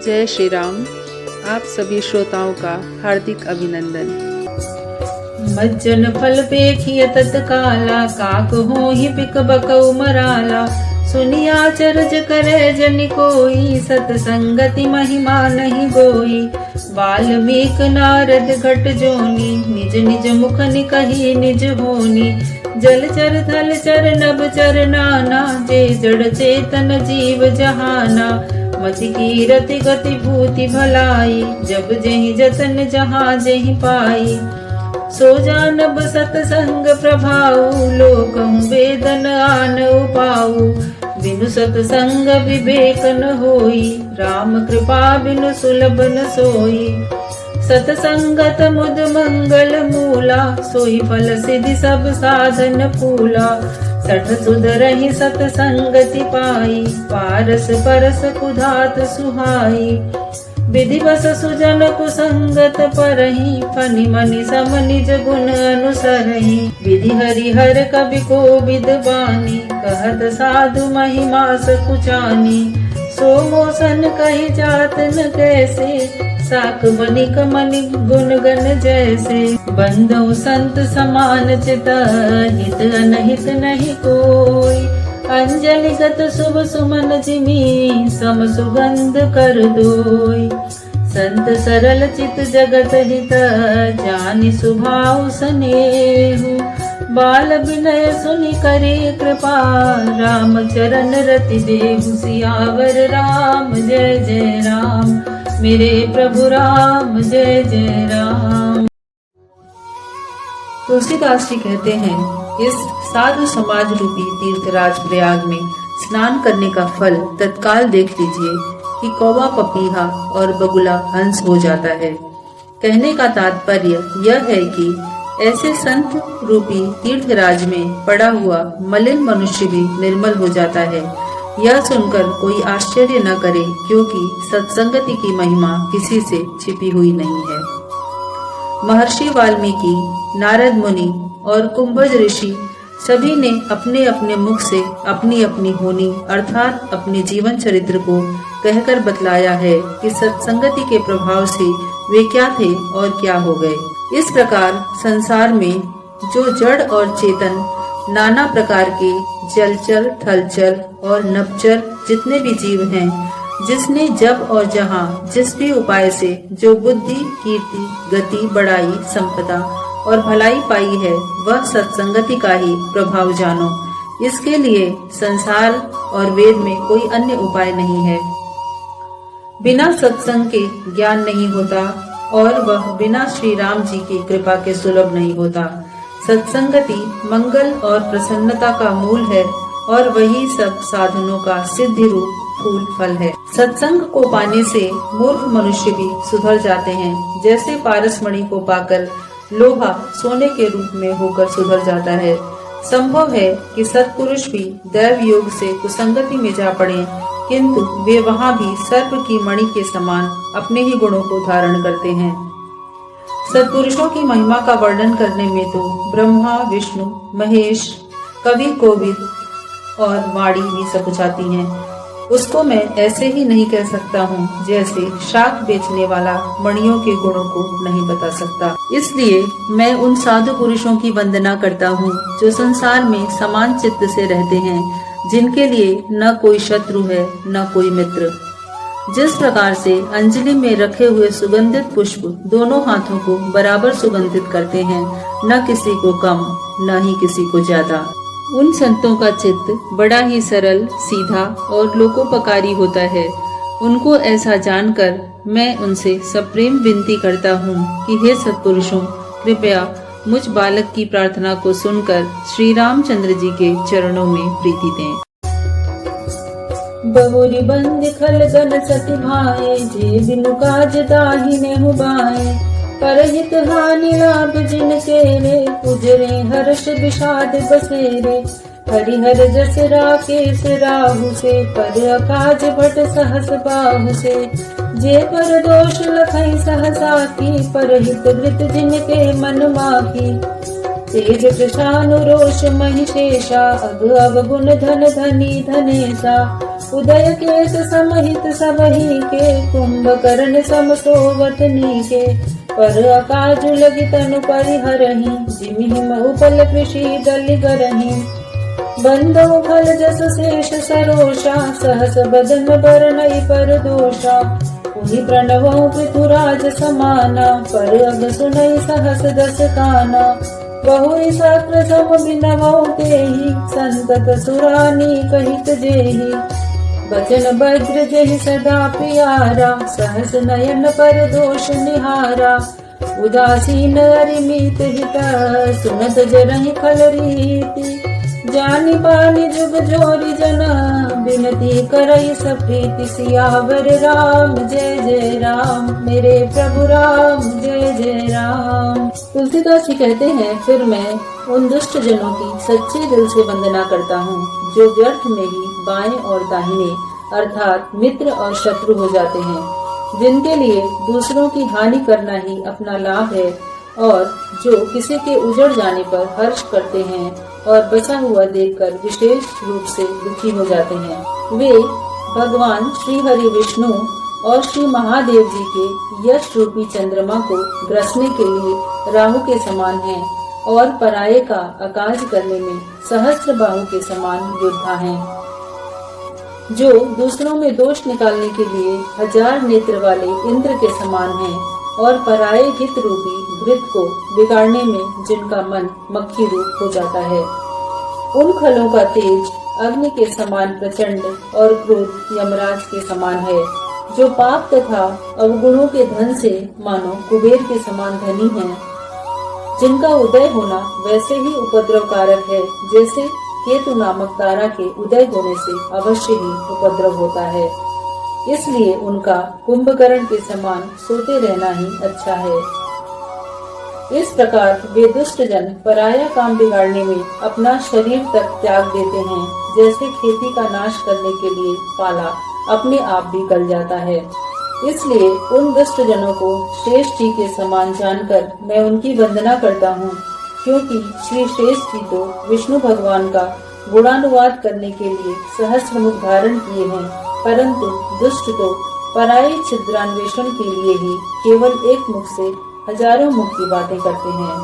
जय श्री राम। आप सभी श्रोताओं का हार्दिक अभिनंदन। मज्जन फल पेखिय तत्काला, काक हो ही पिक बकऊ मराला। सुनिया चरज करे जन कोई, सतसंगति महिमा नहीं गोई। वाल्मीक नारद घट जोनी, निज निज मुख निकही निज होनी। जल चर थल चर नभ चर नाना, जे जड़ चेतन जीव जहाना। मति कीरति गति भूति भलाई, जब जेहि जतन जहाँ जेहि पाई। सो जानब सतसंग प्रभाऊ, लोकहु वेदन आन उपाऊ। बिनु सतसंग विवेक न होई, राम कृपा बिनु सुलभ न सोई। सतसंगत मुद मंगल मूला, सोई फल सिद्धि सब साधन फूला। सठ सुधरहि सतसंगति पाई, पारस परस कुधात सुहाई। विधिवस सुजन कुसंगत परहि, फनि मनि सम निज गुण अनुसरहि। विधि हरिहर कवि कोविद बानी, कहत साधु महिमा सकुचानी। सो मोसन कहि जात न कैसे, साक बनिक मनि गुण गण जैसे। बंधु संत समान चित, हित अनहित नहीं कोई। अंजलिगत शुभ सुमन जिमी, सम सुगंध कर दोई। संत सरल चित जगत हित, जानि स्वभाव स्नेहु। बाल विनय सुनि करे कृपा, राम चरण रति देहु। सियावर राम जय जय राम, मेरे प्रभु राम जय जय राम। तुलसीदास जी कहते हैं, इस साधु समाज रूपी तीर्थराज प्रयाग में स्नान करने का फल तत्काल देख लीजिए कि कौवा पपीहा और बगुला हंस हो जाता है। कहने का तात्पर्य यह है कि ऐसे संत रूपी तीर्थराज में पड़ा हुआ मलिन मनुष्य भी निर्मल हो जाता है। यह सुनकर कोई आश्चर्य न करे, क्योंकि सत्संगति की महिमा किसी से छिपी हुई नहीं है। महर्षि वाल्मीकि, नारद मुनि और कुंभज ऋषि सभी ने अपने अपने मुख से अपनी अपनी होनी अर्थात अपने जीवन चरित्र को कहकर बतलाया है कि सत्संगति के प्रभाव से वे क्या थे और क्या हो गए। इस प्रकार संसार में जो जड़ और चेतन नाना प्रकार के जलचर, थलचर और नभचर जितने भी जीव हैं, जिसने जब और जहाँ जिस भी उपाय से जो बुद्धि, कीर्ति, गति, बड़ाई, संपदा और भलाई पाई है, वह सत्संगति का ही प्रभाव जानो। इसके लिए संसार और वेद में कोई अन्य उपाय नहीं है। बिना सत्संग के ज्ञान नहीं होता और वह बिना श्री राम जी की कृपा के सुलभ नहीं होता। सत्संगति मंगल और प्रसन्नता का मूल है और वही सब साधनों का सिद्धि रूप फूल फल है। सत्संग को पाने से मूर्ख मनुष्य भी सुधर जाते हैं, जैसे पारसमणि को पाकर लोहा सोने के रूप में होकर सुधर जाता है। संभव है कि सत्पुरुष भी दैव योग से कुसंगति में जा पड़े, किंतु वे वहाँ भी सर्प की मणि के समान अपने ही गुणों को धारण करते हैं। सत्पुरुषों की महिमा का वर्णन करने में तो ब्रह्मा, विष्णु, महेश, कवि, कोविद और वाणी भी सकुचाती हैं। उसको मैं ऐसे ही नहीं कह सकता हूँ जैसे शाक बेचने वाला मणियों के गुणों को नहीं बता सकता। इसलिए मैं उन साधु पुरुषों की वंदना करता हूँ जो संसार में समान चित्त से रहते हैं, जिनके लिए न कोई शत्रु है न कोई मित्र। जिस प्रकार से अंजलि में रखे हुए सुगंधित पुष्प दोनों हाथों को बराबर सुगंधित करते हैं, न किसी को कम न ही किसी को ज्यादा। उन संतों का चित्त बड़ा ही सरल, सीधा और लोकोपकारी होता है। उनको ऐसा जानकर मैं उनसे सप्रेम विनती करता हूँ कि हे सत्पुरुषों, कृपया मुझ बालक की प्रार्थना को सुनकर श्री रामचंद्र जी के चरणों में प्रीति दें। बहुरी बंद खल गन सति भाए, जे बिनु काज दाहिने हुबाए। परहित हानि लाभ जिनके रे, उजरे हर्ष विषाद बसेरे। हरिहर जस राकेश राहु से, पर अकाज भट सहस बाहु से। जे पर दोष लखई सहसा की, परहित वृत जिनके मन माही। तेज कृशानु रोष महिषेशा अग अवगुण धन धनी धनेशा उदय केत समहित सबही के कुंभकर्ण सम सोवतनी के पर अकाजु लगी तनु परिहरहि जिमिहि महुपल कृषि दलि गरहि बंदो फल जस शेष सरोषा सहस बदन बरनई पर दोषा उहि प्रणवो पृथुराज समाना पर अग सुनई सहस दस काना बहु सक्र सम बिनवो तेहि संतत सुरानी कहित जेहि बचन वज्र जहि सदा प्यारा सहस नयन पर दोष निहारा उदासीन अरिमित हित सुनत जरहि खल रीति जानि पानि जुग जोरि जना बिनती करई सप्रीति सियावर राम जय जय राम मेरे प्रभु राम जय जय राम। तुलसीदास जी कहते हैं, फिर मैं उन दुष्ट जनों की सच्चे दिल से वंदना करता हूँ जो व्यर्थ में ही बाएं और दाहिने अर्थात मित्र और शत्रु हो जाते हैं, जिनके लिए दूसरों की हानि करना ही अपना लाभ है और जो किसी के उजड़ जाने पर हर्ष करते हैं और बचा हुआ देखकर विशेष रूप से दुखी हो जाते हैं। वे भगवान श्री हरि विष्णु और श्री महादेव जी के यश रूपी चंद्रमा को ग्रसने के लिए राहु के समान हैं और पराये का अकाज करने में सहस्त्र बाहु के समान योद्धा हैं, जो दूसरों में दोष निकालने के लिए 1000 नेत्र वाले इंद्र के समान हैं और पराये हित रूपी घृत को बिगाड़ने में जिनका मन मक्खी रूप हो जाता है। उन खलों का तेज अग्नि के समान प्रचंड और क्रोध यमराज के समान है, जो पाप तथा अवगुणों के धन से मानो कुबेर के समान धनी हैं, जिनका उदय होना वैसे ही उपद्रवकारक है जैसे केतु नामक तारा के उदय होने से अवश्य ही उपद्रव होता है। इसलिए उनका कुंभकर्ण के समान सोते रहना ही अच्छा है। इस प्रकार वे दुष्ट जन पराया काम बिगाड़ने में अपना शरीर तक त्याग देते हैं, जैसे खेती का नाश करने के लिए पाला अपने आप भी गल जाता है। इसलिए उन दुष्ट जनों को श्रेष्ठ जी के समान जानकर मैं उनकी वंदना करता हूँ, क्योंकि श्री श्रेष्ठ जी तो विष्णु भगवान का गुणानुवाद करने के लिए सहस्र मुख धारण किए हैं, परंतु दुष्ट तो पराये छिद्रान्वेषण के लिए ही केवल एक मुख से हजारों मुख की बातें करते हैं।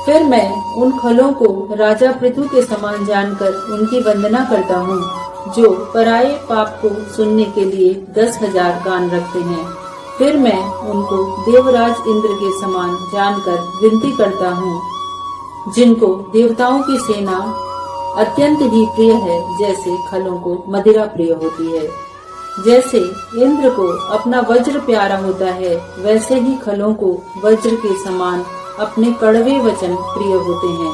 फिर मैं उन खलों को राजा पृथु के समान जानकर उनकी वंदना करता हूँ, जो पराये पाप को सुनने के लिए 10,000 कान रखते हैं। फिर मैं उनको देवराज इंद्र के समान जानकर विनती करता हूँ, जिनको देवताओं की सेना अत्यंत ही प्रिय है, जैसे खलों को मदिरा प्रिय होती है। जैसे इंद्र को अपना वज्र प्यारा होता है, वैसे ही खलों को वज्र के समान अपने कड़वे वचन प्रिय होते हैं,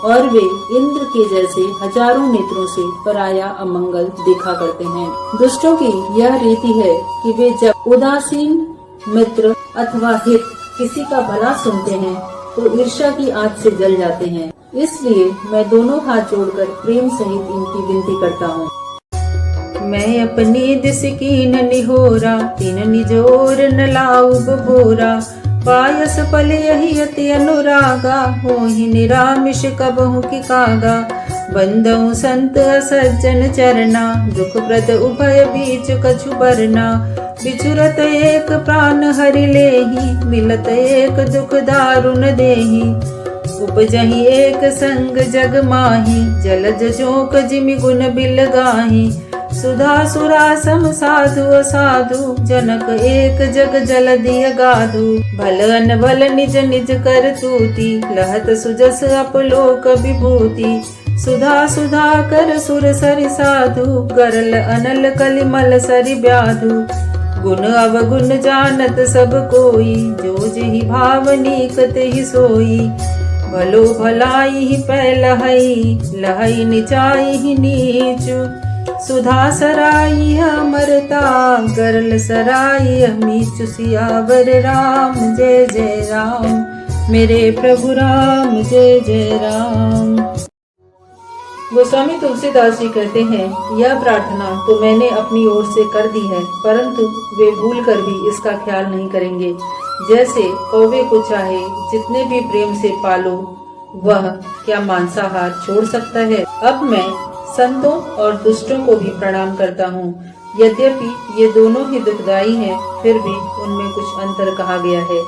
और वे इंद्र के जैसे हजारों नेत्रों से पराया अमंगल देखा करते हैं। दुष्टों की यह रीति है कि वे जब उदासीन मित्र अथवा हित किसी का भला सुनते हैं तो ईर्ष्या की आग से जल जाते हैं। इसलिए मैं दोनों हाथ जोड़कर प्रेम सहित इनकी विनती करता हूँ। मैं अपनी दिस कीन निहोरा तीन निजोर न लाऊ बोरा पायस पल यही अति अनुरागा होहि निरामिष कबहु की कागा बंदऊ संत सज्जन चरना दुख प्रद उभय बीच कछु बरना बिछुरत एक प्राण हरि लेहि मिलत एक दुख दारुण देहि उपजहि एक संग जग माही जलज जोक जिमि गुण बिल गाही सुधा सुरा सम साधु असाधु जनक एक जग जल दिय गाधु भल अनभल निज निज कर तूती लहत सुजस अपलोक विभूति सुधा सुधा कर सुर सरि साधु गरल अनल कलिमल सरि ब्याधु गुण अवगुण जानत सब कोई जो जहि भावनीक तेहि सोई भलो भलाई ही पैलहई लहई निचाई ही नीचु सुधा सराई अमरता गरल सराई मीचु सियावर राम जय जय राम मेरे प्रभु राम जय जय राम। गोस्वामी तुलसीदास जी कहते हैं, यह प्रार्थना तो मैंने अपनी ओर से कर दी है, परंतु वे भूल कर भी इसका ख्याल नहीं करेंगे। जैसे कौवे को चाहे जितने भी प्रेम से पालो, वह क्या मांसाहार छोड़ सकता है? अब मैं संतों और दुष्टों को भी प्रणाम करता हूँ। यद्यपि ये दोनों ही दुखदाई हैं, फिर भी उनमें कुछ अंतर कहा गया है।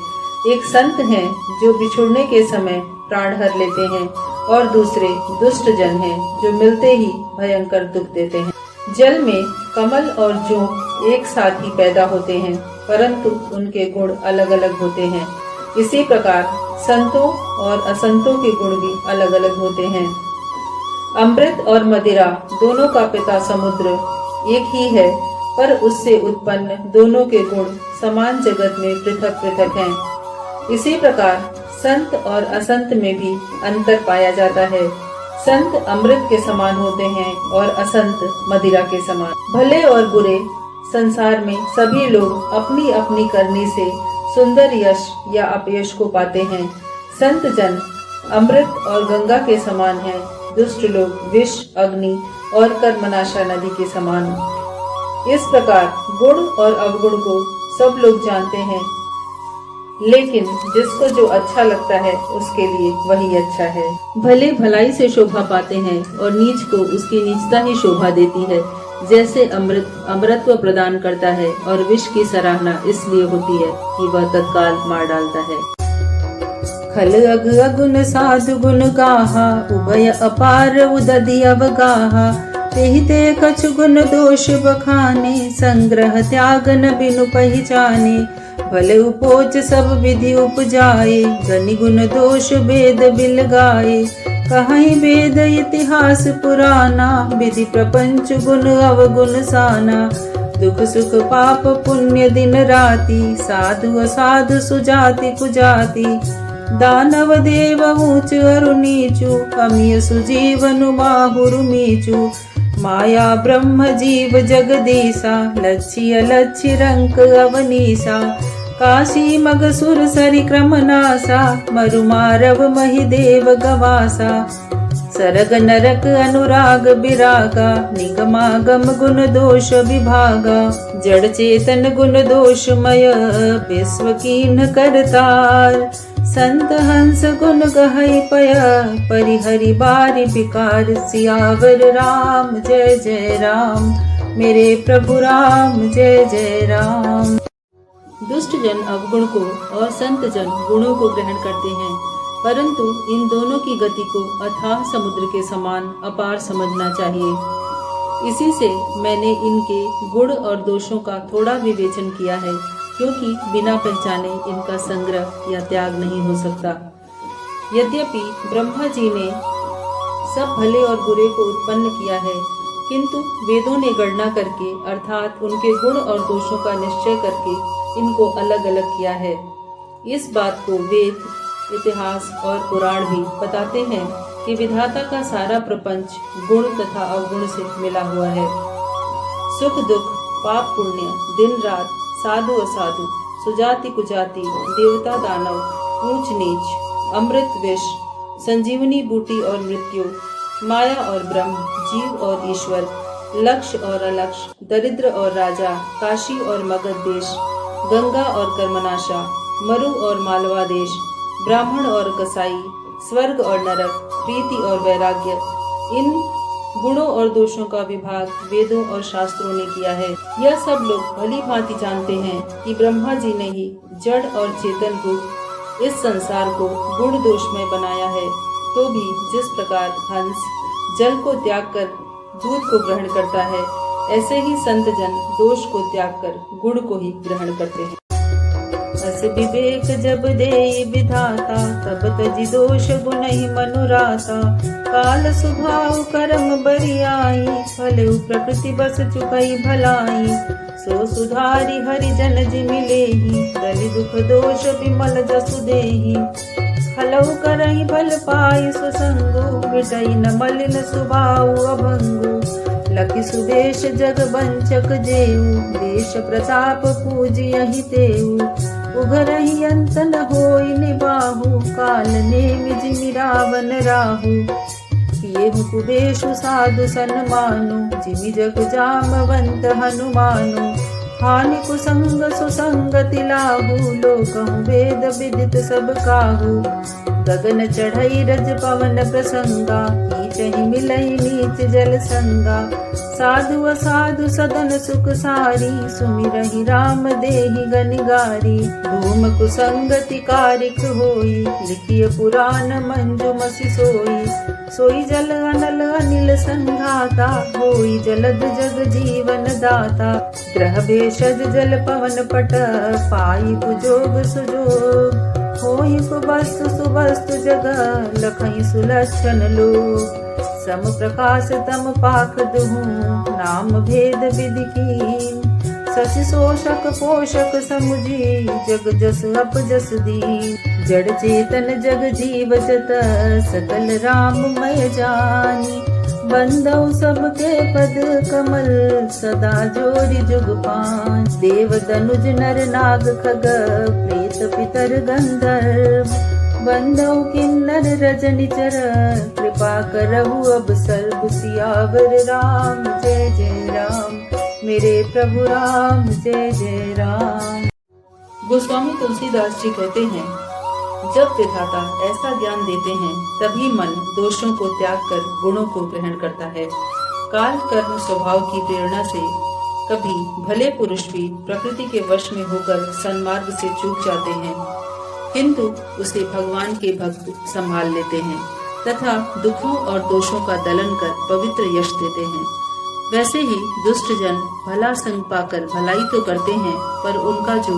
एक संत हैं जो बिछुड़ने के समय प्राण हर लेते हैं और दूसरे दुष्ट जन हैं जो मिलते ही भयंकर दुख देते हैं। जल में कमल और जोंक एक साथ ही पैदा होते हैं, परंतु उनके गुण अलग अलग होते हैं। इसी प्रकार संतों और असंतों के गुण भी अलग अलग होते हैं। अमृत और मदिरा दोनों का पिता समुद्र एक ही है, पर उससे उत्पन्न दोनों के गुण समान जगत में पृथक पृथक हैं। इसी प्रकार संत और असंत में भी अंतर पाया जाता है। संत अमृत के समान होते हैं और असंत मदिरा के समान। भले और बुरे संसार में सभी लोग अपनी अपनी करनी से सुंदर यश या अपयश को पाते हैं। संत जन अमृत और गंगा के समान हैं, दुष्ट लोग विष, अग्नि और कर्मनाशा नदी के समान। इस प्रकार गुण और अवगुण को सब लोग जानते हैं, लेकिन जिसको जो अच्छा लगता है उसके लिए वही अच्छा है। भले भलाई से शोभा पाते हैं और नीच को उसकी नीचता ही शोभा देती है। जैसे अमृत अमरत्व प्रदान करता है और विष की सराहना इसलिए होती है कि वह तत्काल मार डालता है। खल अग अगुन साधु गुण गाहा, उभय अपार उदधि अवगाहा। तेहिते कछु गुण दोष बखाने, संग्रह त्याग न बिनु पहिचाने। भले उपोच सब विधि उपजाए, गनि गुण दोष भेद बिल गाए। कहीं वेद इतिहास पुराना, विधि प्रपंच गुण अवगुण साना। दुख सुख पाप पुण्य दिन राति, साधु असाधु सुजाति कुजाति। दानव देव ऊंच अरु नीचु, अमिय सुजीवनु बाहुरु मीचु। माया ब्रह्म जीव जगदीसा, लक्ष्य अलक्ष्य रंक अवनीसा। काशी मगसुर सरि क्रम नासा, मरु मारव महिदेव गवासा। सरग नरक अनुराग विरागा, निगमागम गुण दोष विभागा। जड़ चेतन गुण दोषमय, विश्व कीन करतार। संत हंस गुण गहै पय, परिहरि बारि विकार। सियावर राम जय जय राम, मेरे प्रभु राम जय जय राम। दुष्ट जन अवगुण को और संत जन गुणों को ग्रहण करते हैं, परंतु इन दोनों की गति को अथाह समुद्र के समान अपार समझना चाहिए। इसी से मैंने इनके गुण और दोषों का थोड़ा विवेचन किया है, क्योंकि बिना पहचाने इनका संग्रह या त्याग नहीं हो सकता। यद्यपि ब्रह्मा जी ने सब भले और बुरे को उत्पन्न किया है, किंतु वेदों ने गणना करके अर्थात उनके गुण और दोषों का निश्चय करके इनको अलग अलग किया है। इस बात को वेद, इतिहास और पुराण भी बताते हैं कि विधाता का सारा प्रपंच गुण तथा अवगुण से मिला हुआ है। सुख दुख, पाप पुण्य, दिन रात, साधु असाधु, सुजाति कुजाति, देवता दानव, ऊंच नीच, अमृत विष, संजीवनी बूटी और मृत्यु, माया और ब्रह्म, जीव और ईश्वर, लक्ष्य और अलक्ष्य, दरिद्र और राजा, काशी और मगध देश, गंगा और कर्मनाशा, मरु और मालवा देश, ब्राह्मण और कसाई, स्वर्ग और नरक, प्रीति और वैराग्य। इन गुणों और दोषों का विभाग वेदों और शास्त्रों ने किया है। यह सब लोग भली भांति जानते हैं कि ब्रह्मा जी ने ही जड़ और चेतन रूप इस संसार को गुण दोषमय बनाया है। तो भी जिस प्रकार हंस जल को त्याग कर दूध को ग्रहण करता है, ऐसे ही संत जन दोष को त्याग कर गुण को ही ग्रहण करते हैं। अस विवेक जब देई विधाता, तब तजि दोष गुणहि मनुराता। काल स्वभाव कर्म बरियाई, फलउ प्रकृति बस चुकई भलाई। सो सुधारि हरि जन जिमि लेहि, दलि दुख दोष विमल जसु देहि। फलउ करहि भल पाई सुसंगु, मिटई न मलिन स्वभाव अभंगु। लखि सुदेश जग बंचक जेऊ, देश प्रताप पूजियहि तेऊ। उघरहि अंत न होई निबाहु, काल नेमि जिमि रावण राहु। किएहु कुबेशु साधु सन्मानु, जिमि जग जामवंत हनुमानु। हानि कुसंग सुसंगति लाहु, लोकहु वेद विदित सब काहू। गगन चढ़ई रज पवन प्रसंगा, कीचहि मिलई नीच जल संगा। साधु असाधु सदन सुख सारी, सुमिरहि राम देहि गनिगारी। धूम कुसंगति कारिक होई, लिखिय पुराण मंजुमसि सोई। सोई जल अनल अनिल संघाता, होई जलद जग जीवन दाता। ग्रह भेषज जल पवन पट, पाई कुजोग सुजोग। होई कुवस्तु सुवस्तु जग, लखई सुलक्षण लोग। सम प्रकाश तम पाख दुहु, नाम भेद विधि कीन। शशि शोषक पोषक समुझी, जग जस अप जस दीन। जड़ चेतन जग जीव जत, सकल राममय जानी। बंदौ सबके पद कमल, सदा जोरि जुग पान। देव दनुज नर नाग खग, प्रेत पितर गंधर्व। बंदौ किन्नर रजनिचर, कृपा करहु अब सर्व सियावर राम। जय जय राम मेरे प्रभु राम, जय जय राम। गोस्वामी तुलसीदास जी कहते हैं, जब विधाता ऐसा ज्ञान देते हैं तभी मन दोषों को त्याग कर गुणों को ग्रहण करता है। काल कर्म स्वभाव की प्रेरणा से कभी भले पुरुष भी प्रकृति के वश में होकर सन्मार्ग से चूक जाते हैं, किंतु उसे भगवान के भक्त संभाल लेते हैं तथा दुखों और दोषों का दलन कर पवित्र यश देते हैं। वैसे ही दुष्ट जन भला संग पाकर भलाई तो करते हैं, पर उनका जो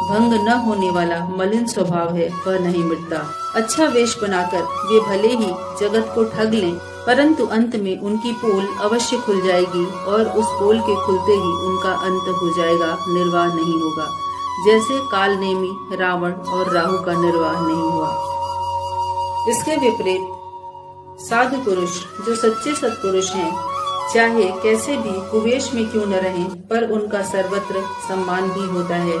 भंग न होने वाला मलिन स्वभाव है वह नहीं मिटता। अच्छा वेश बनाकर वे भले ही जगत को ठग लें, परंतु अंत में उनकी पोल अवश्य खुल जाएगी और उस पोल के खुलते ही उनका अंत हो जाएगा, निर्वाह नहीं होगा। जैसे काल नेमी रावण और राहु का निर्वाह नहीं हुआ। इसके विपरीत साधु पुरुष जो सच्चे सत्पुरुष हैं, चाहे कैसे भी कुवेश में क्यों न रहें, पर उनका सर्वत्र सम्मान भी होता है।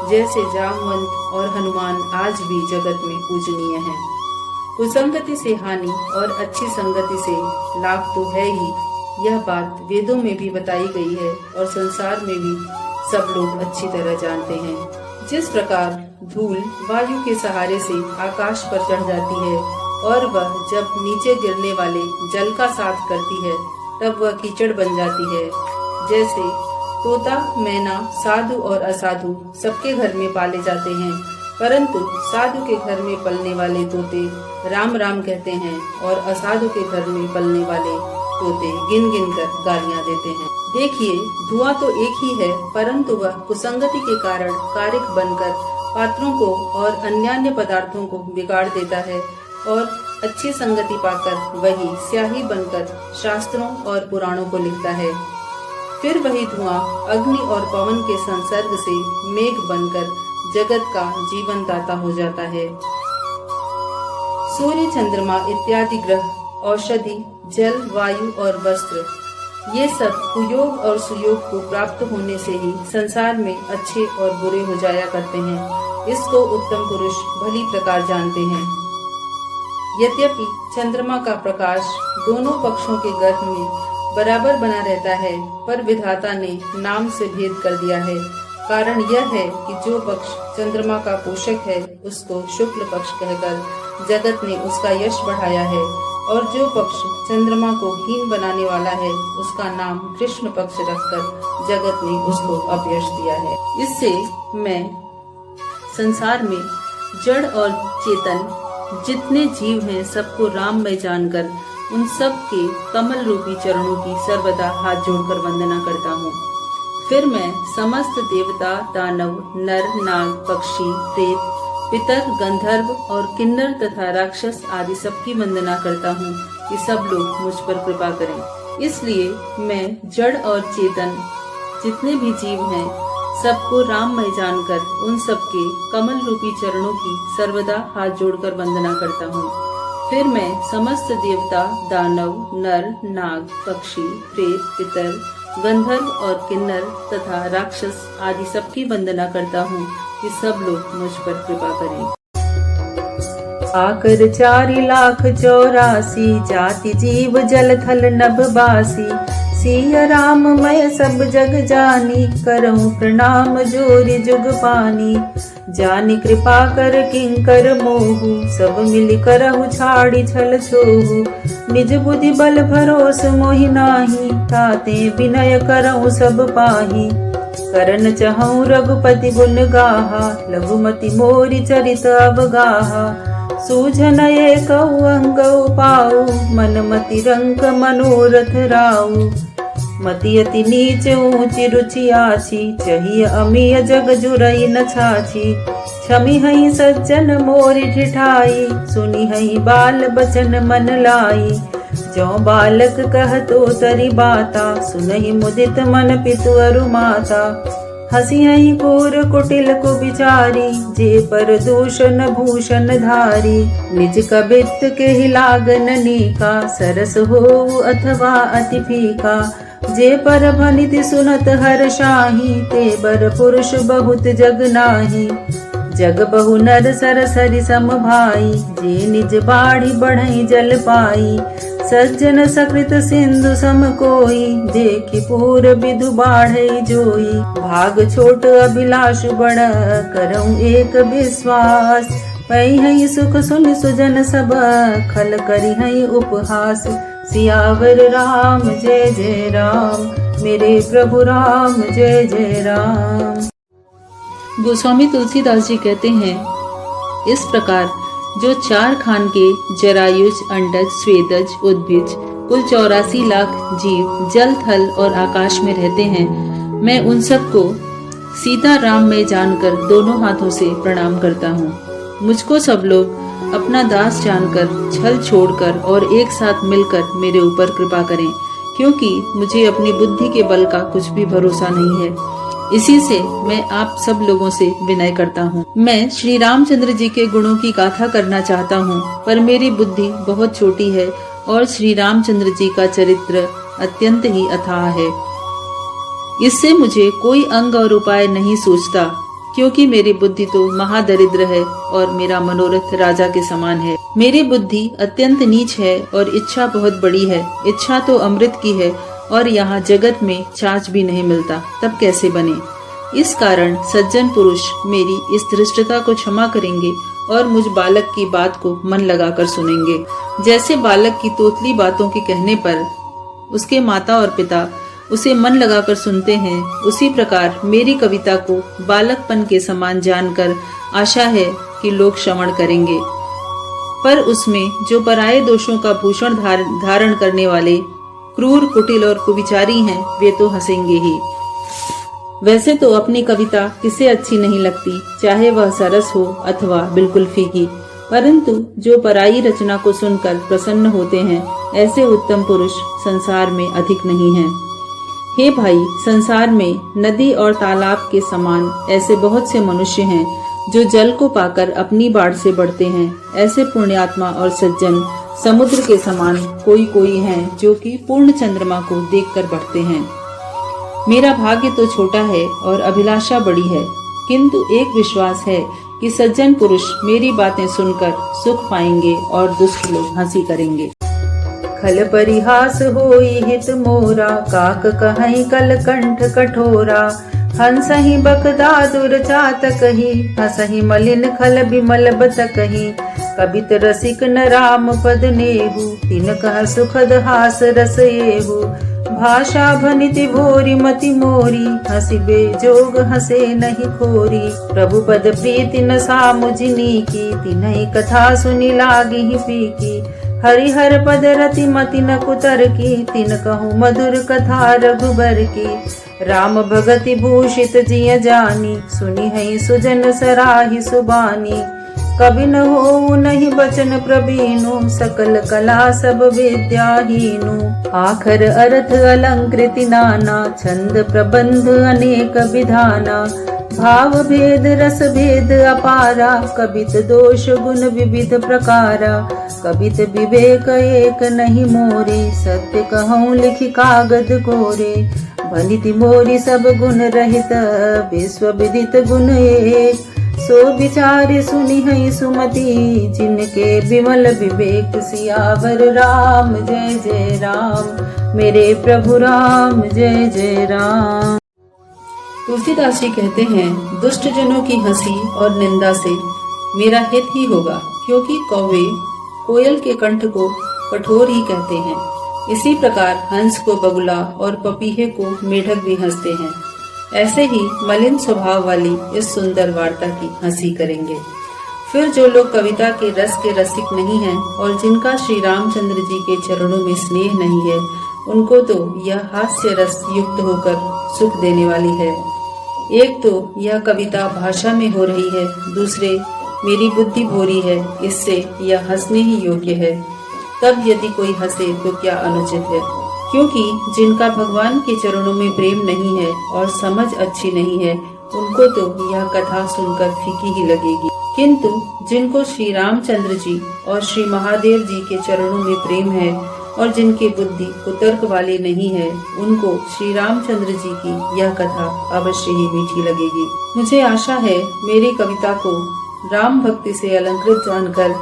जैसे जामवंत और हनुमान आज भी जगत में पूजनीय हैं। कुसंगति से हानि और अच्छी संगति से लाभ तो है ही, यह बात वेदों में भी बताई गई है और संसार में भी सब लोग अच्छी तरह जानते हैं। जिस प्रकार धूल वायु के सहारे से आकाश पर चढ़ जाती है और वह जब नीचे गिरने वाले जल का साथ करती है तब वह कीचड़ बन जाती है, जैसे तोता मैना साधु और असाधु सबके घर में पाले जाते हैं, परंतु साधु के घर में पलने वाले तोते राम राम कहते हैं और असाधु के घर में पलने वाले तोते गिन गिन कर गालियाँ देते हैं। देखिए, धुआं तो एक ही है, परंतु वह कुसंगति के कारण कारिक बनकर पात्रों को और अन्यान्य पदार्थों को बिगाड़ देता है और अच्छी संगति पाकर वही स्याही बनकर शास्त्रों और पुराणों को लिखता है। फिर वही धुआं अग्नि और पवन के संसर्ग से मेघ बनकर जगत का जीवन दाता हो जाता है। सूर्य चंद्रमा इत्यादि ग्रह, औषधि, जल, वायु और वस्त्र, ये सब कुयोग और सुयोग को प्राप्त होने से ही संसार में अच्छे और बुरे हो जाया करते हैं। इसको उत्तम पुरुष भली प्रकार जानते हैं। यद्यपि चंद्रमा का प्रकाश दोनों पक्षों के गर्भ में बराबर बना रहता है, पर विधाता ने नाम से भेद कर दिया है। कारण यह है कि जो पक्ष चंद्रमा का पोषक है उसको शुक्ल पक्ष कहकर जगत ने उसका यश बढ़ाया है, और जो पक्ष चंद्रमा को हीन बनाने वाला है उसका नाम कृष्ण पक्ष रखकर जगत ने उसको अपयश दिया है। इससे मैं संसार में जड़ और चेतन जितने जीव हैं सबको राम में जानकर उन सब के कमल रूपी चरणों की सर्वदा हाथ जोड़कर वंदना करता हूँ। फिर मैं समस्त देवता, दानव, नर, नाग, पक्षी, प्रेत, पितर, गंधर्व और किन्नर तथा राक्षस आदि सबकी वंदना करता हूँ कि सब लोग मुझ पर कृपा करें। इसलिए मैं जड़ और चेतन जितने भी जीव हैं सबको राममय जानकर उन सबके कमल रूपी चरणों की सर्वदा हाथ जोड़कर वंदना करता हूँ। फिर मैं समस्त देवता, दानव, नर, नाग, पक्षी, प्रेत, पितर, गंधर्व और किन्नर तथा राक्षस आदि सबकी वंदना करता हूँ कि सब लोग मुझ पर कृपा करें। आकर 4,84,00,000 जाति जीव जल थल नभ बासी, सिया राम मैं सब जग जानी, करऊं प्रणाम जोरि जुग पानी। जानी कृपा कर किंकर मोहु, सब मिल करहु छाड़ी छल छोहु। निज बुद्धि बल भरोस मोहि नाही, ताते विनय करऊं सब पाही। करन चहऊं रघुपति गुण गाहा, लघुमति मोरि चरित अवगाहा। सूझन एकउ अंग पाऊ, मन मति रंक मनोरथ राऊ। मति अति नीच ऊंची रुचि आछी, चहिय अमीय जग जुरई न छाछी। क्षमी हई सज्जन मोरि ठिठाई, सुनी हई बाल बचन मन लाई। जो बालक कहतो तरि बाता, सुनहि मुदित मन पितु अरु माता। हसी हई क्रूर कुटिल कुविचारी, जे पर दूषण भूषण धारी। निज कबित के ही लागन नीका, सरस हो अथवा अति फीका। जे पर भनिति सुनत हर शाही, ते बर पुरुष बहुत जग नाही। जग बहु नर सर सरि सम भाई, जे निज बाढ़ी बढ़ई जल पाई। सज्जन सकृत सिंधु सम कोई, देखि पूर विदु बाढ़ई जोई। भाग छोट अभिलाष बड़, करऊं एक विश्वास। पै हई सुख सुन सुजन सब, खल करि हई उपहास। सियावर राम जय जय राम, मेरे प्रभु राम जय जय राम। गोस्वामी तुलसीदास जी कहते हैं, इस प्रकार जो 4 खान के जरायुज, अंडज, स्वेदज, उद्भिज कुल 84 लाख जीव जल, थल और आकाश में रहते हैं, मैं उन सबको सीता राम में जानकर दोनों हाथों से प्रणाम करता हूँ। मुझको सब लोग अपना दास जानकर, छल छोड़कर और एक साथ मिलकर मेरे ऊपर कृपा करें, क्योंकि मुझे अपनी बुद्धि के बल का कुछ भी भरोसा नहीं है। इसी से मैं आप सब लोगों से विनय करता हूँ। मैं श्री रामचंद्र जी के गुणों की गाथा करना चाहता हूँ, पर मेरी बुद्धि बहुत छोटी है और श्री रामचंद्र जी का चरित्र अत्यंत ही अथाह है। इससे मुझे कोई अंग और उपाय नहीं सूझता, क्योंकि मेरी बुद्धि तो महादरिद्र है और मेरा मनोरथ राजा के समान है। मेरी बुद्धि अत्यंत नीच है और इच्छा बहुत बड़ी है। इच्छा तो अमृत की है और यहाँ जगत में छाछ भी नहीं मिलता, तब कैसे बने। इस कारण सज्जन पुरुष मेरी इस धृष्टता को क्षमा करेंगे और मुझ बालक की बात को मन लगाकर सुनेंगे। जैसे बालक की तोतली बातों के कहने पर उसके माता और पिता उसे मन लगाकर सुनते हैं, उसी प्रकार मेरी कविता को बालकपन के समान जानकर आशा है कि लोग श्रवण करेंगे। पर उसमें जो पराये दोषों का भूषण धारण करने वाले क्रूर, कुटिल और कुविचारी हैं, वे तो हंसेंगे ही। वैसे तो अपनी कविता किसे अच्छी नहीं लगती, चाहे वह सरस हो अथवा बिल्कुल फीकी, परंतु जो पराई रचना को सुनकर प्रसन्न होते हैं, ऐसे उत्तम पुरुष संसार में अधिक नहीं हैं। हे भाई, संसार में नदी और तालाब के समान ऐसे बहुत से मनुष्य हैं जो जल को पाकर अपनी बाढ़ से बढ़ते हैं। ऐसे पुण्यात्मा और सज्जन समुद्र के समान कोई कोई हैं जो कि पूर्ण चंद्रमा को देखकर बढ़ते हैं। मेरा भाग्य तो छोटा है और अभिलाषा बड़ी है, किंतु एक विश्वास है कि सज्जन पुरुष मेरी बातें सुनकर सुख पाएंगे और दुष्ट लोग हंसी करेंगे। खल परिहास होई हित मोरा, काक कहई कल कंठ कठोरा। हंसहि बकदादुर चातकहि, हंसहि मलिन खल बिमल बतकहि। कबित रसिक न राम पद नेहु, तिन कह सुखद हास रस येहु। भाषा भनिति भोरी मति मोरी, हंसी बेजोग हंसे नहीं खोरी। प्रभु पद प्रीति न सामुजिनी की, तिन्हि कथा सुनी लागी ही फीकी। हरिहर पद रति मति न कुतर की, तिन कहूँ मधुर कथा रघुबर की। राम भगति भूषित जिय जानी, सुनी है सुजन सराहि सुबानी। कवि न हो नहीं बचन प्रवीणु, सकल कला सब विद्याहीनु। आखर अर्थ अलंकृति नाना, छंद प्रबंध अनेक विधाना। भाव भेद रस भेद अपारा, कबित दोष गुण विविध प्रकारा। कबित विवेक एक नहीं मोरे, सत्य कहूँ लिखि कागद कोरे। भनिति मोरी सब गुण रहित, विश्व विदित गुण एक। सो विचार सुनि है सुमति जिनके विमल विवेक सियावर राम जय जय राम मेरे प्रभु राम जय जय राम। तुलसीदास जी कहते हैं, दुष्ट जनों की हंसी और निंदा से मेरा हित ही होगा, क्योंकि कौवे कोयल के कंठ को कठोर ही कहते हैं। इसी प्रकार हंस को बगुला और पपीहे को मेढक भी हंसते हैं। ऐसे ही मलिन स्वभाव वाली इस सुंदर वार्ता की हंसी करेंगे। फिर जो लोग कविता के रसिक नहीं हैं और जिनका श्री रामचंद्र जी के चरणों में स्नेह नहीं है, उनको तो यह हास्य रस युक्त होकर सुख देने वाली है। एक तो यह कविता भाषा में हो रही है, दूसरे मेरी बुद्धि भोरी है, इससे यह हंसने ही योग्य है। तब यदि कोई हंसे तो क्या अनुचित है, क्योंकि जिनका भगवान के चरणों में प्रेम नहीं है और समझ अच्छी नहीं है, उनको तो यह कथा सुनकर फीकी ही लगेगी। किंतु जिनको श्री रामचंद्र जी और श्री महादेव जी के चरणों में प्रेम है और जिनकी बुद्धि कुतर्क वाली नहीं है, उनको श्री रामचंद्र जी की यह कथा अवश्य ही मीठी लगेगी। मुझे आशा है मेरी कविता को राम भक्ति से अलंकृत जानकर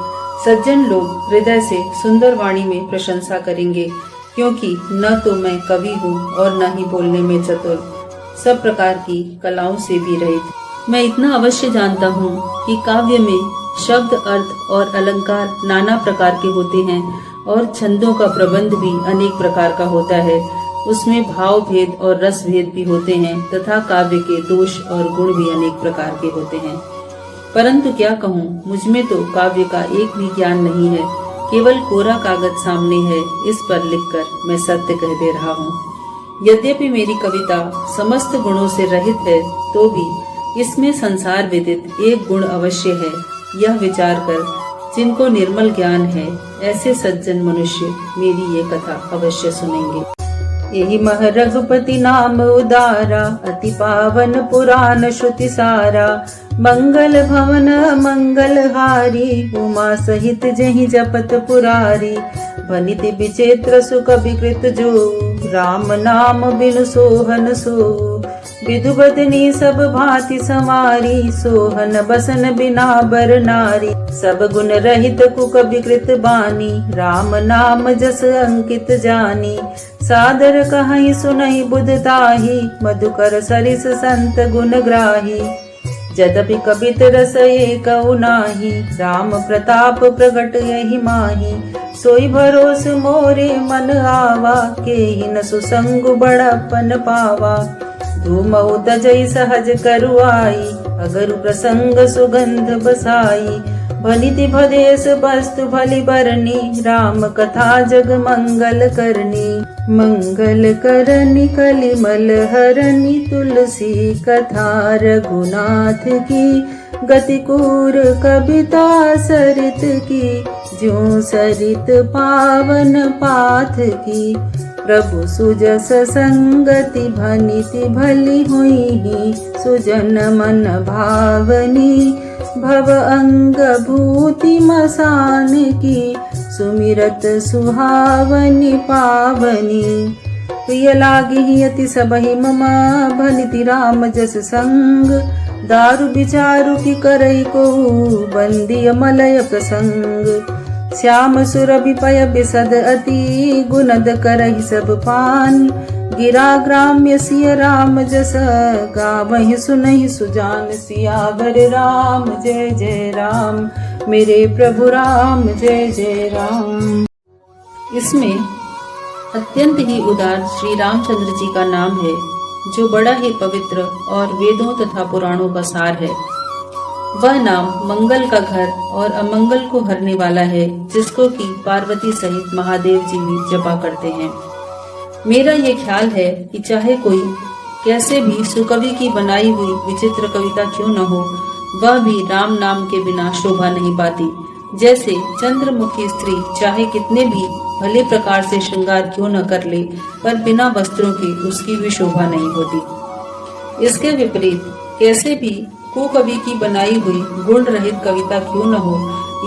सज्जन लोग हृदय से सुंदर वाणी में प्रशंसा करेंगे, क्योंकि न तो मैं कवि हूँ और न ही बोलने में चतुर, सब प्रकार की कलाओं से भी रहित। मैं इतना अवश्य जानता हूँ कि काव्य में शब्द, अर्थ और अलंकार नाना प्रकार के होते हैं और छंदों का प्रबंध भी अनेक प्रकार का होता है। उसमें भाव भेद और रस भेद भी होते हैं तथा काव्य के दोष और गुण भी अनेक प्रकार के होते हैं। परंतु क्या कहूँ, मुझमें तो काव्य का एक भी ज्ञान नहीं है, केवल कोरा कागज सामने है, इस पर लिखकर मैं सत्य कह दे रहा हूँ। यद्यपि मेरी कविता समस्त गुणों से रहित है, तो भी इसमें संसार विदित एक गुण अवश्य है। यह विचार कर जिनको निर्मल ज्ञान है, ऐसे सज्जन मनुष्य मेरी ये कथा अवश्य सुनेंगे। यही मह रघुपति नाम उदारा, अति पावन पुराण श्रुति सारा। मंगल भवन मंगल हारी, उमा सहित जहि जपत पुरारी। भनिति विचित्र सुख विकृत जो, राम नाम बिनु सोहन सो। विधु बदनी सब भांति संवारी, सोहन बसन बिना बर नारी। सब गुण रहित कुक विकृत बानी, राम नाम जस अंकित जानी। सादर कहि सुनहि बुधताही, मधुकर सरिस संत गुण ग्राही। जदपि कबित रस एकउ नाही, राम प्रताप प्रगट यहि माही। सोई भरोस मोरे मन आवा, केहि न सुसंग बड़पन पावा। धूमउ तजई सहज करुआई, अगरु प्रसंग सुगंध बसाई। भनिति भदेश वस्तु भली बरनी, राम कथा जग मंगल करनी। मंगल करनी कलिमल हरनी, तुलसी कथा रघुनाथ की। गति कूर कविता सरित की, ज्यों सरित पावन पाथ की। प्रभु सुजस संगति भनिति भली हुई, सुजन मन भावनी। भव अंग भूति मसान की, सुमिरत सुहावनी पावनी। प्रिय लागी अति सबहि मम, भनिति राम जस संग। दारु विचारु की करई को, बंदी मलय प्रसंग। श्याम सुरभि पय बिसद अति, गुणद करहि सब पान। गिरा ग्राम्य सिय राम जस, गावहि सुनहि सुजान। सियावर राम जय जय राम मेरे प्रभु राम जय जय राम। इसमें अत्यंत ही उदार श्री रामचंद्र जी का नाम है, जो बड़ा ही पवित्र और वेदों तथा पुराणों का सार है। वह नाम मंगल का घर और अमंगल को हरने वाला है, जिसको कि पार्वती सहित महादेव जी भी जपा करते हैं। मेरा ये ख्याल है कि चाहे कोई कैसे भी सुकवि की बनाई हुई विचित्र कविता क्यों न हो, वह भी राम नाम के बिना शोभा नहीं पाती। जैसे चंद्रमुखी स्त्री चाहे कितने भी भले प्रकार से श्रृंगार क्यों न कर ले, पर बिना वस्त्रों के उसकी भी शोभा नहीं होती। इसके विपरीत कैसे भी कुकवि की बनाई हुई गुण रहित कविता क्यों न हो,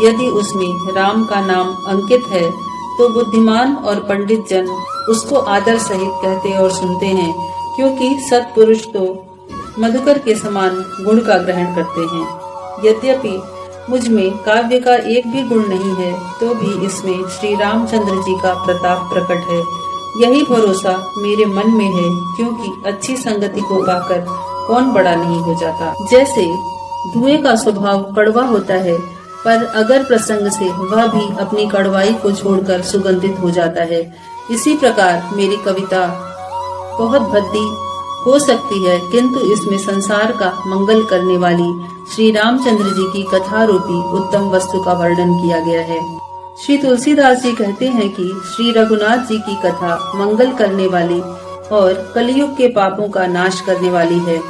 यदि उसमें राम का नाम अंकित है, तो बुद्धिमान और पंडित जन उसको आदर सहित कहते और सुनते हैं, क्योंकि सत्पुरुष तो मधुकर के समान गुण का ग्रहण करते हैं। यद्यपि मुझ में काव्य का एक भी गुण नहीं है, तो भी इसमें श्री रामचंद्र जी का प्रताप प्रकट है। यही भरोसा मेरे मन में है, क्योंकि अच्छी संगति को पाकर कौन बड़ा नहीं हो जाता। जैसे धुएं का स्वभाव कड़वा होता है, पर अगर प्रसंग से वह भी अपनी कड़वाई को छोड़कर सुगंधित हो जाता है, इसी प्रकार मेरी कविता बहुत भद्दी हो सकती है, किंतु इसमें संसार का मंगल करने वाली श्री रामचंद्र जी की कथा रूपी उत्तम वस्तु का वर्णन किया गया है। श्री तुलसीदास जी कहते हैं कि श्री रघुनाथ जी की कथा मंगल करने वाली और कलयुग के पापों का नाश करने वाली है।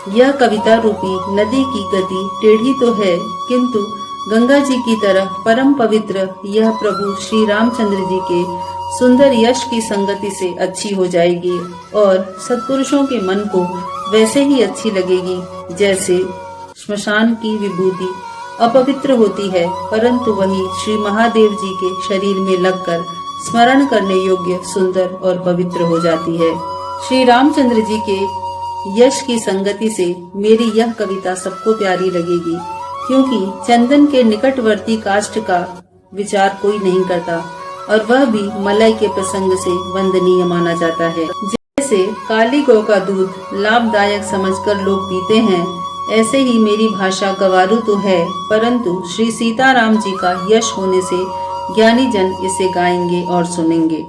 यह कविता रूपी नदी की गति टेढ़ी तो है, किंतु गंगा जी की तरह परम पवित्र यह प्रभु श्री रामचंद्र जी के सुंदर यश की संगति से अच्छी हो जाएगी और सत्पुरुषों के मन को वैसे ही अच्छी लगेगी जैसे श्मशान की विभूति अपवित्र होती है, परंतु वही श्री महादेव जी के शरीर में लगकर स्मरण करने योग्य, सुंदर और पवित्र हो जाती है। श्री रामचंद्र जी के यश की संगति से मेरी यह कविता सबको प्यारी लगेगी, क्योंकि चंदन के निकटवर्ती काष्ठ का विचार कोई नहीं करता और वह भी मलय के प्रसंग से वंदनीय माना जाता है। जैसे काली गौ का दूध लाभदायक समझकर लोग पीते हैं, ऐसे ही मेरी भाषा गवारू तो है, परंतु श्री सीताराम जी का यश होने से ज्ञानी जन इसे गाएंगे और सुनेंगे।